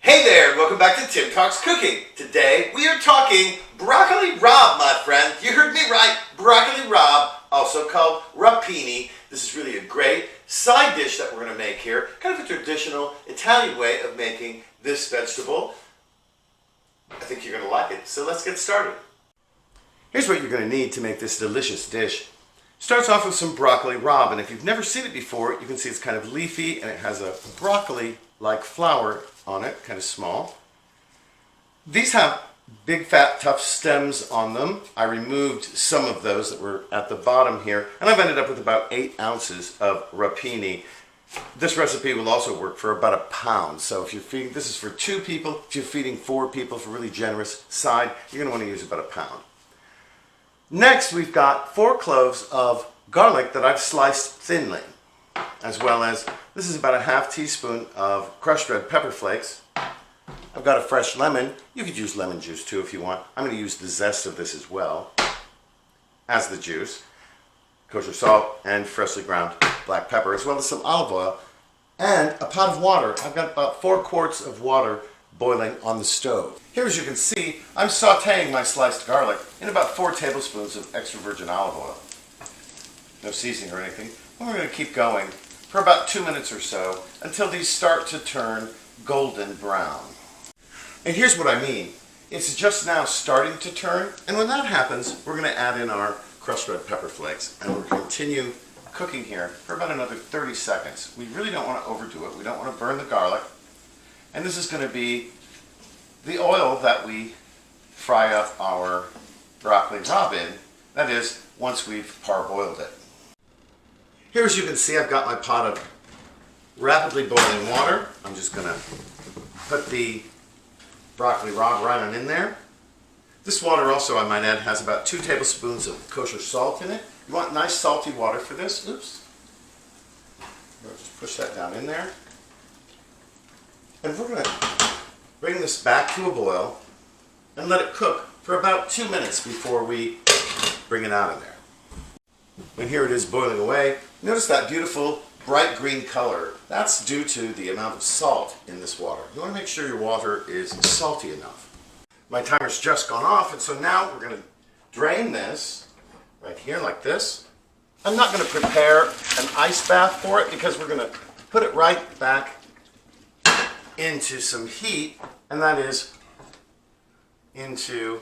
Hey there, welcome back to Tim Talks Cooking. Today we are talking broccoli rabe, my friend. You heard me right, broccoli rabe, also called rapini. This is really a great side dish that we're going to make here. Kind of a traditional Italian way of making this vegetable. I think you're going to like it, so let's get started. Here's what you're going to need to make this delicious dish. Starts off with some broccoli rabe, and if you've never seen it before, you can see it's kind of leafy and it has a broccoli-like flower on it, kind of small. These have big, fat, tough stems on them. I removed some of those that were at the bottom here, and I've ended up with about 8 ounces of rapini. This recipe will also work for about a pound. So if you're feeding, this is for 2 people. If you're feeding 4 people for a really generous side, you're going to want to use about a pound. Next, we've got 4 cloves of garlic that I've sliced thinly, as well as, this is about a half teaspoon of crushed red pepper flakes. I've got a fresh lemon. You could use lemon juice too if you want. I'm going to use the zest of this as well as the juice. Kosher salt and freshly ground black pepper, as well as some olive oil and a pot of water. I've got about 4 quarts of water boiling on the stove. Here, as you can see, I'm sauteing my sliced garlic in about 4 tablespoons of extra virgin olive oil. No seasoning or anything. And we're going to keep going for about 2 minutes or so until these start to turn golden brown. And here's what I mean. It's just now starting to turn, and when that happens, we're going to add in our crushed red pepper flakes, and we'll continue cooking here for about another 30 seconds. We really don't want to overdo it. We don't want to burn the garlic. And this is going to be the oil that we fry up our broccoli rabe in. That is, once we've parboiled it. Here, as you can see, I've got my pot of rapidly boiling water. I'm just going to put the broccoli rabe right on in there. This water also, I might add, has about 2 tablespoons of kosher salt in it. You want nice salty water for this. Oops. I'll just push that down in there. And we're going to bring this back to a boil and let it cook for about 2 minutes before we bring it out of there. And here it is boiling away. Notice that beautiful bright green color. That's due to the amount of salt in this water. You want to make sure your water is salty enough. My timer's just gone off, and so now we're going to drain this right here like this. I'm not going to prepare an ice bath for it because we're going to put it right back into some heat, and that is into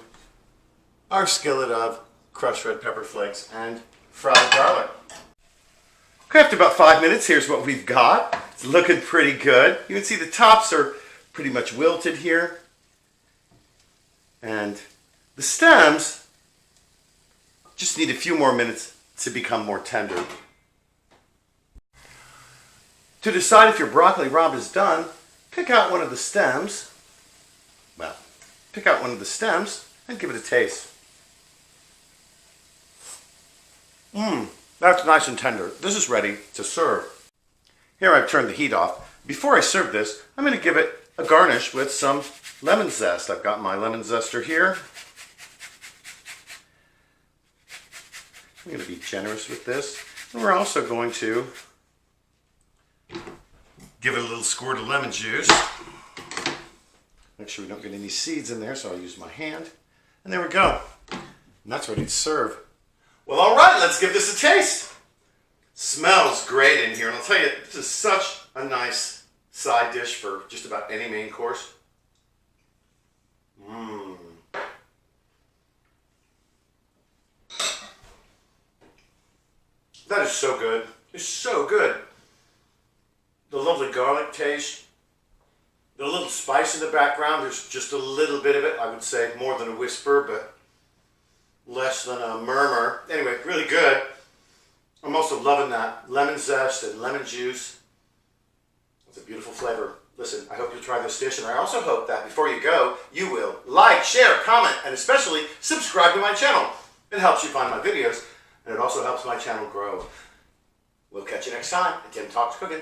our skillet of crushed red pepper flakes and fried garlic. Okay, after about 5 minutes, here's what we've got. It's looking pretty good. You can see the tops are pretty much wilted here, and the stems just need a few more minutes to become more tender. To decide if your broccoli rabe is done, pick out one of the stems. Well, pick out one of the stems and give it a taste. That's nice and tender. This is ready to serve. Here, I've turned the heat off. Before I serve this, I'm going to give it a garnish with some lemon zest. I've got my lemon zester here. I'm going to be generous with this. And we're also going to give it a little squirt of lemon juice. Make sure we don't get any seeds in there, so I'll use my hand. And there we go. And that's ready to serve. Well, all right, let's give this a taste. Smells great in here, and I'll tell you, this is such a nice side dish for just about any main course. That is so good. It's so good. The lovely garlic taste, the little spice in the background. There's just a little bit of it. I would say more than a whisper, but less than a murmur. Anyway, really good. I'm also loving that lemon zest and lemon juice. It's a beautiful flavor. Listen, I hope you'll try this dish, and I also hope that before you go, you will like, share, comment, and especially subscribe to my channel. It helps you find my videos, and it also helps my channel grow. We'll catch you next time at Tim Talks Cooking.